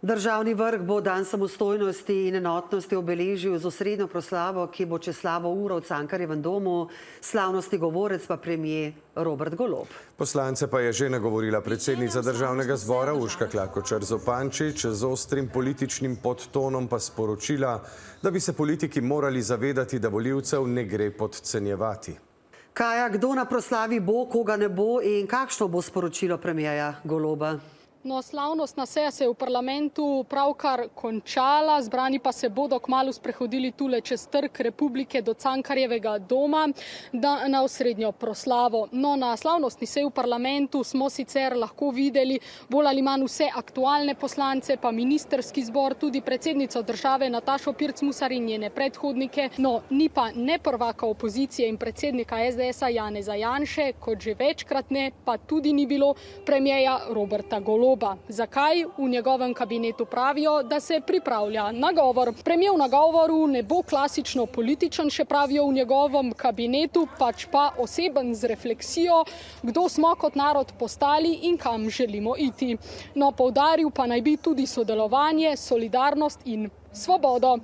Državni vrh bo dan samostojnosti in enotnosti obeležil z osrednjo proslavo, ki bo čez slabo uro v Cankarjevem domu, slavnostni govorec pa premier Robert Golob. Poslance pa je že nagovorila predsednica Državnega zbora Urška Klakočar Zupančič, z ostrim političnim podtonom pa sporočila, da bi se politiki morali zavedati, da volivcev ne gre podcenjevati. Kaja, kdo na proslavi bo, koga ne bo in kakšno bo sporočilo premierja Goloba? No, slavnostna seja se je v parlamentu pravkar končala, zbrani pa se bodo kmalu sprehodili tule čez Trg Republike do Cankarjevega doma na osrednjo proslavo. No, na slavnostni seji v parlamentu smo sicer lahko videli bolj ali manj vse aktualne poslance, pa ministerski zbor, tudi predsednico države Natašo Pirc Musar in njene predhodnike. No, ni pa ne prvaka opozicije in predsednika SDS-a Janeza Janše, kot že večkrat ne, pa tudi ni bilo premierja Roberta Goloba. Zakaj? V njegovem kabinetu pravijo, da se pripravlja na govor. Premier v nagovoru ne bo klasično političen, še pravijo v njegovem kabinetu, pač pa oseben z refleksijo, kdo smo kot narod postali in kam želimo iti. No, poudaril pa naj bi tudi sodelovanje, solidarnost in svobodo.